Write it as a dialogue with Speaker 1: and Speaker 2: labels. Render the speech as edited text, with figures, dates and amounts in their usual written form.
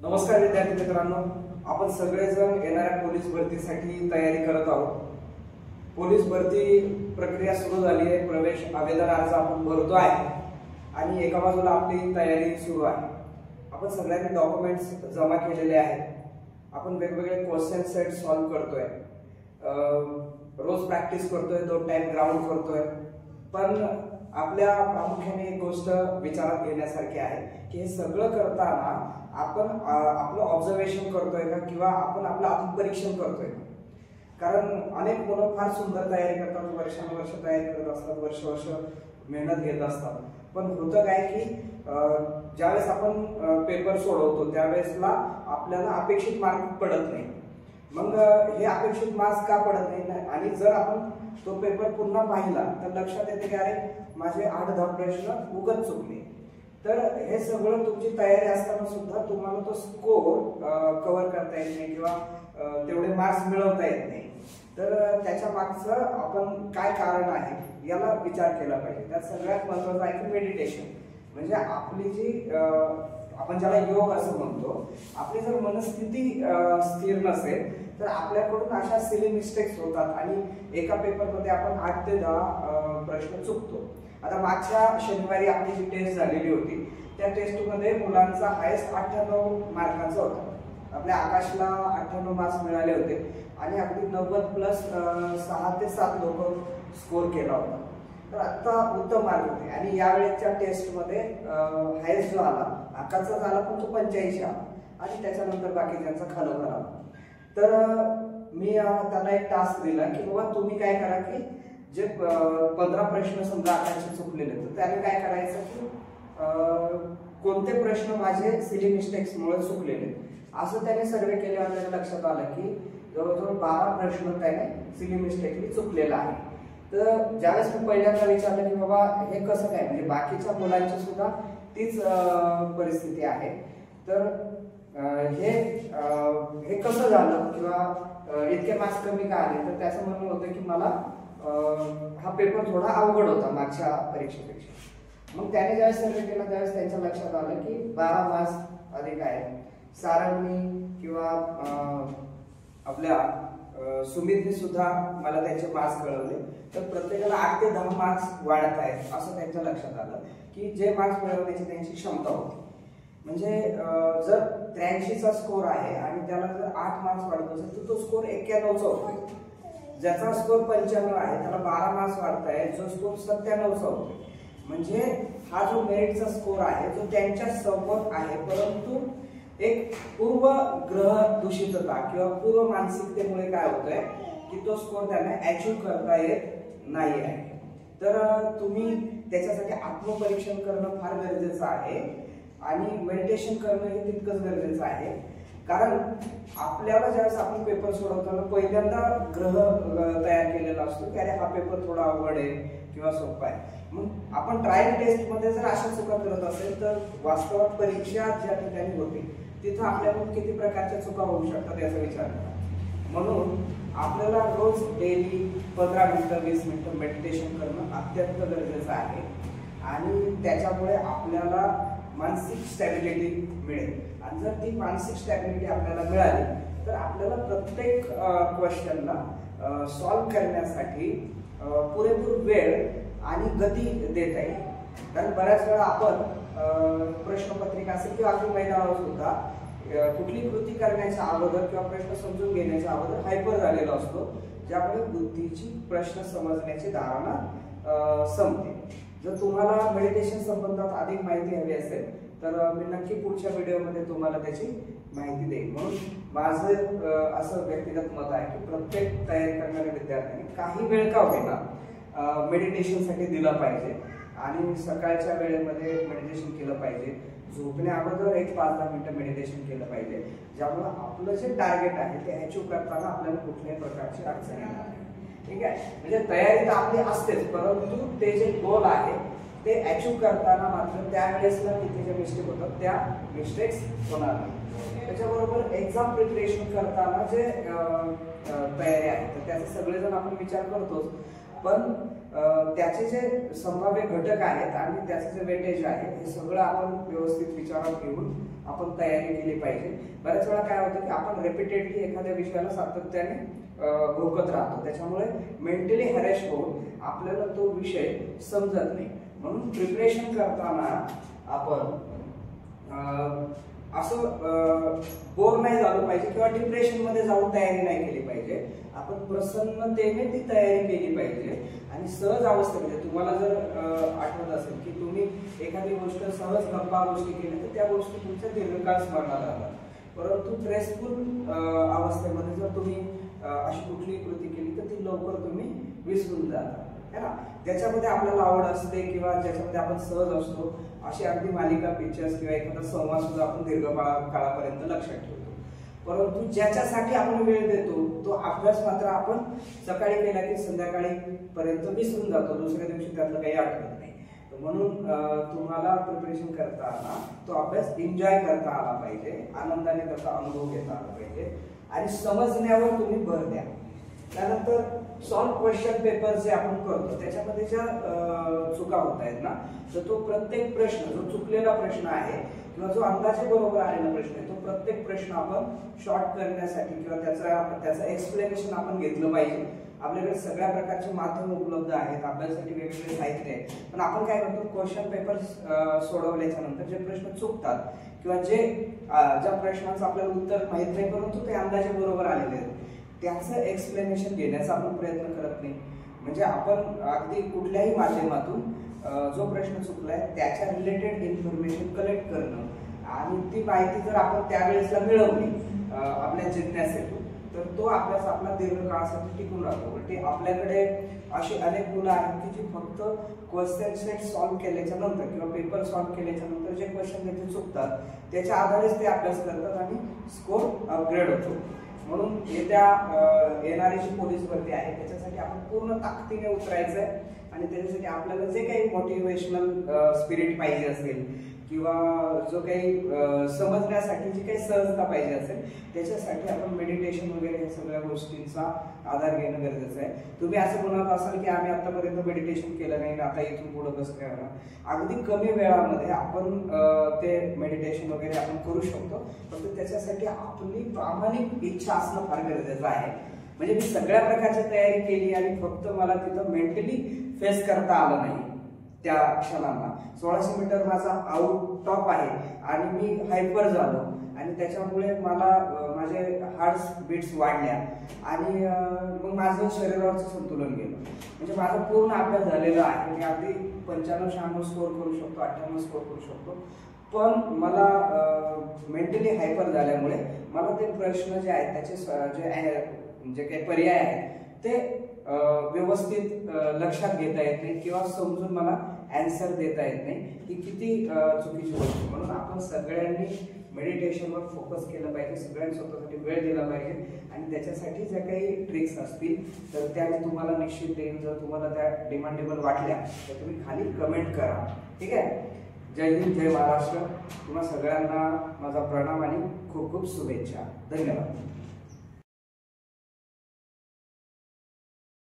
Speaker 1: नमस्कार विद्यार्थी मित्रांनो, आपण सगळेजण येणाऱ्या पोलीस भरतीसाठी तयारी करत आहोत। पोलीस भरती प्रक्रिया सुरू झाली आहे। प्रवेश आवेदन अर्ज आपण भरतो आहे आणि एका बाजूला आपली तयारी सुरू आहे। आपण सगळ्यांनी डॉक्युमेंट्स जमा केलेले आहेत। आपण वेगवेगळे क्वेश्चन सेट सॉल्व्ह करतोय, रोज प्रॅक्टिस करतोय, 2 टाइम ग्राउंड करतोय। पण आपल्या प्रामुख्याने एक गोष्ट विचारात घेण्यासारखी आहे की हे सगळं करताना आपण आपलं ऑब्झर्वेशन करतोय का किंवा आपण आपलं आत्मपरीक्षण करतोय का? कारण अनेक मुलं फार सुंदर तयारी करतात, वर्षानुवर्ष तयारी करत असतात, वर्ष मेहनत घेत असतात। पण होतं काय की ज्यावेळेस आपण पेपर सोडवतो त्यावेळेसला आपल्याला अपेक्षित मार्क पडत नाही। मग हे अपेक्षित मार्क्स का पडत नाही आणि जर आपण तो पेपर पुन्हा पाहिला तर लक्षात येते की अरे माझे 8-10 प्रश्न उगाच चुकले। तर हे सगळं तुमची तयारी असताना सुद्धा तुम्हाला तो स्कोर कव्हर करता येत नाही किंवा तेवढे मार्क्स मिळवता येत नाही। तर त्याच्या मागचं आपण काय कारण आहे याला विचार केला पाहिजे। त्यात सगळ्यात महत्त्वाचं आहे की मेडिटेशन, म्हणजे आपली जी आपण ज्याला योग असं म्हणतो, आपली जर मनस्थिती स्थिर नसेल तर आपल्याकडून अशा सिली मिस्टेक्स होतात आणि एका पेपरमध्ये आपण 8 ते 10 प्रश्न चुकतो। आता मागच्या शनिवारी आपली जी टेस्ट झालेली होती त्या टेस्टमध्ये मुलांचा हायेस्ट 98 मार्कांचा होता। आपल्या आकाशला 98 मार्क्स मिळाले होते आणि अगदी 90+ 6 ते 7 लोक स्कोर केला होता। तर आता उत्तम मार्क होते आणि यावेळेच्या टेस्टमध्ये हायेस्ट जो आला आकाशचा झाला पण तो 85 आला आणि त्याच्यानंतर बाकीच्यांचा खालोखाल आला। तर मी त्यांना एक टास्क दिला की बाबा तुम्ही काय करा की जे 15 प्रश्न समजा आकाशचे चुकलेले तर त्याने काय करायचं की कोणते प्रश्न माझे सिली मिस्टेक्स मुळे चुकलेले असं त्याने सर्वे केल्यावर त्याच्या लक्षात आलं की जवळजवळ 12 प्रश्न त्याने सिली मिस्टेकली चुकलेला आहे। तर ज्यावेळेस मी पहिल्यांदा विचारलं की बाबा हे कसं काय, म्हणजे बाकीच्या मुलांची सुद्धा तीच परिस्थिती आहे, तर हे कसं झालं किंवा इतके मार्क्स कमी का आले, तर त्याचं म्हणणं होतं की मला हा पेपर थोडा अवघड होता मागच्या परीक्षेपेक्षा। मग त्याने ज्यावेळेस सर्वे केला त्यावेळेस त्यांच्या लक्षात आलं की 12 मार्क्स अधिक आहे। सारंगनी किंवा आपल्या सुमितने सुद्धा मला त्यांचे मार्क्स कळवले, तर प्रत्येकाला 8 ते 10 मार्क्स वाढत आहेत असं त्यांच्या लक्षात आलं की जे मार्क्स मिळवण्याची त्यांची क्षमता होती। म्हणजे जर 83चा स्कोर आहे आणि त्याला जर 8 मार्क्स वाढत असेल तर तो स्कोर 91चा होतोय। ज्याचा स्कोर 95 आहे त्याला 12 मार्क्स वाढत आहेत, जो स्कोर 97चा होतोय। म्हणजे हा जो मेरिटचा स्कोर आहे जो त्यांच्या समोर आहे, परंतु एक पूर्व ग्रह दूषितता किंवा पूर्व मानसिकतेमुळे काय होतंय की तो स्कोर त्यांना अचीव करता येत नाही आहे। तर तुम्ही त्याच्यासाठी आत्मपरीक्षण करणं फार गरजेचं आहे आणि मेडिटेशन करणं हे तितकंच गरजेचं आहे। कारण आपल्याला ज्यावेळेस आपण पेपर सोडवताना पहिल्यांदा ग्रह तयार केलेला असतो की अरे हा पेपर थोडा अवघड आहे किंवा सोपा आहे। मग आपण ट्रायल टेस्ट मध्ये जर अशा चुका करत असेल तर वास्तवात परीक्षा ज्या ठिकाणी होते तिथं आपल्याकडून किती प्रकारच्या चुका होऊ शकतात याचा विचार करा। म्हणून आपल्याला रोज डेली 15 मिनिटं 20 मिनिटं मेडिटेशन करणं अत्यंत गरजेचं आहे आणि त्याच्यामुळे आपल्याला मानसिक स्टॅबिलिटी मिळेल। आणि जर ती मानसिक स्टॅबिलिटी आपल्याला मिळाली तर आपल्याला प्रत्येक क्वेश्चनला सॉल्व्ह करण्यासाठी पुरेपूर वेळ आणि गती देता येईल। कारण बऱ्याच वेळा आपण प्रश्नपत्रिका असेल किंवा आपली मैदानावर सुद्धा कुठली कृती करण्याच्या अगोदर किंवा प्रश्न समजून घेण्याच्या अगोदर हायपर झालेला असतो, ज्यामुळे बुद्धीची प्रश्न समजण्याची धारणा संपते। जर तुम्हाला मेडिटेशन संबंधात अधिक माहिती हवी असेल तर मी नक्की पुढच्या व्हिडिओमध्ये तुम्हाला त्याची माहिती देईन। म्हणून माझं असं व्यक्तिगत मत आहे की प्रत्येक तयारी करणाऱ्या विद्यार्थ्यांनी काही वेळ का होईना मेडिटेशनसाठी दिला पाहिजे आणि सकाळच्या वेळेमध्ये मेडिटेशन केलं पाहिजे। झोपण्या अगोदर एक 5-10 मिनिटं मेडिटेशन केलं पाहिजे, ज्यामुळे आपलं जे टार्गेट आहे ते अचीव करताना आपल्याला कुठल्याही प्रकारची अडचण येणार नाही। ठीक आहे, म्हणजे तयारी तर आपली असतेच, परंतु ते जे गोल आहे ते अचीव करताना मात्र त्यावेळेसला तिथे जे मिस्टेक होतात त्या मिस्टेक्स होणार नाही। त्याच्याबरोबर एक्झाम प्रिपरेशन करताना जे तयारी आहे तर त्याचे सगळेजण आपण विचार करतोच, पण त्याचे जे संभाव्य घटक आहेत आणि त्याचे जे वेटेज आहे हे सगळं आपण व्यवस्थित विचारात घेऊन आपण तयारी केली पाहिजे. बऱ्याच वेळा काय होतं की आपण रिपीटेडली एखाद्या विषयाला सातत्याने घोकत राहतो, त्याच्यामुळे मेंटली हॅरेश होऊन आपल्याला तो विषय समजत नाही. म्हणून प्रिपरेशन करताना आपण असं बोर नाही झालं पाहिजे किंवा डिप्रेशन मध्ये जाऊन तयारी नाही केली पाहिजे. आपण प्रसन्नतेने ती तयारी केली पाहिजे आणि सहज अवस्थेमध्ये तुम्हाला जर आठवत असेल की तुम्ही एखादी गोष्ट सहज गप्पा गोष्टी केल्या तर त्या गोष्टी तुमच्या दीर्घकाळ स्मरणात राहतात. परंतु स्ट्रेसफुल अवस्थेमध्ये जर तुम्ही अशी कुठली कृती केली तर ती लवकर तुम्ही विसरून जाता, है ना. ज्याच्यामध्ये आपल्याला आवड असते किंवा ज्याच्यामध्ये आपण सहज असतो अशी अगदी मालिका, पिक्चर्स किंवा एखादा संवाद सुद्धा आपण दीर्घ काळापर्यंत लक्षात ठेवतो. परंतु ज्याच्यासाठी आपण वेळ देतो तो अभ्यास मात्र आपण सकाळी केला की संध्याकाळी पर्यंत विसरून जातो, दुसऱ्या दिवशी त्यातलं काही आठवत नाही. म्हणून तुम्हाला प्रिपरेशन करताना तो अभ्यास एन्जॉय करता आला पाहिजे, आनंदाने त्याचा अनुभव घेता आला पाहिजे आणि समजण्यावर तुम्ही भर द्या. त्यानंतर सॉल्व क्वेश्चन पेपर जे आपण करतो त्याच्यामध्ये ज्या चुका होत आहेत ना, तर तो प्रत्येक प्रश्न जो चुकलेला प्रश्न आहे किंवा जो अंदाजे बरोबर आलेला प्रश्न आहे तो प्रत्येक प्रश्न आपण शॉर्ट करण्यासाठी किंवा त्याचं एक्सप्लेनेशन आपण घेतलं पाहिजे. आपल्याकडे सगळ्या प्रकारचे माध्यम उपलब्ध आहेत, अभ्यासासाठी वेगवेगळे साहित्य आहे, पण आपण काय करतो क्वेश्चन पेपर सोडवल्याच्या नंतर जे प्रश्न चुकतात किंवा ज्या प्रश्नाचं आपल्याला उत्तर माहित नाही परंतु ते अंदाजे बरोबर आलेले आहेत त्याचं एक्सप्लेनेशन घेण्याचा आपण प्रयत्न करत नाही. म्हणजे आपण अगदी कुठल्याही माध्यमातून जो प्रश्न चुकलाय त्याच्या रिलेटेड इन्फॉर्मेशन कलेक्ट करणं आणि ती माहिती जर आपण त्यावेळेसला मिळवली आपल्या जिज्ञासेतून तर तो अभ्यास आपला दीर्घकाळासाठी टिकून राहतो. ते आपल्याकडे अशी अनेक मुलं आहेत की जी फक्त क्वेश्चन सेट सॉल्व्ह केल्याच्या नंतर किंवा पेपर सॉल्व्ह केल्याच्या नंतर जे क्वेश्चन त्याचे चुकतात त्याच्या आधारेच ते अभ्यास करतात आणि स्कोर अपग्रेड होतो. म्हणून येणारी जी पोलीस भरती आहे त्याच्यासाठी आपण पूर्ण ताकदीने उतरायचं आहे आणि त्याच्यासाठी आपल्याला जे काही मोटिवेशनल स्पिरिट पाहिजे असेल किंवा जो काही समजण्यासाठी जी काही सहजता पाहिजे असेल त्याच्यासाठी आपण मेडिटेशन वगैरे या सगळ्या गोष्टींचा आधार घेणं गरजेचं आहे. तुम्ही असं म्हणत असाल की आम्ही आतापर्यंत मेडिटेशन केलं नाही आता इथून पुढं कसं काय होणार, अगदी कमी वेळामध्ये आपण ते मेडिटेशन वगैरे आपण करू शकतो. फक्त त्याच्यासाठी आपली प्रामाणिक इच्छा असणं फार गरजेचं आहे. म्हणजे मी सगळ्या प्रकारची तयारी केली आणि फक्त मला तिथं मेंटली फेस करता आलं नाही त्या क्षणाला. 1600 मीटर माझा आउट टॉप आहे आणि मी हायपर झालो आणि त्याच्यामुळे मला माझे हार्ट बीट्स वाढल्या आणि मग माझं शरीरावरचं संतुलन गेलं. म्हणजे माझा पूर्ण अभ्यास झालेला आहे, मी अगदी 95-96 स्कोर करू शकतो, 98 स्कोर करू शकतो. पण मला मेंटली हायपर झाल्यामुळे मला ते प्रश्न जे आहेत त्याचे जे काही पर्याय आहेत ते व्यवस्थित लक्षात घेता येत नाही किंवा समजून मला आन्सर देता येत नाही. ही किती चुकीची गोष्ट. म्हणून आपण सगळ्यांनी मेडिटेशनवर फोकस केलं पाहिजे, सगळ्यांनी स्वतःसाठी वेळ दिला पाहिजे आणि त्याच्यासाठी ज्या काही ट्रिक्स असतील तर त्या मी तुम्हाला निश्चित देईन. जर तुम्हाला त्या डिमांडेबल वाटल्या तर तुम्ही खाली कमेंट करा. ठीक आहे. जय हिंद, जय महाराष्ट्र. तुम्हा सगळ्यांना माझा प्रणाम आणि खूप खूप शुभेच्छा. धन्यवाद.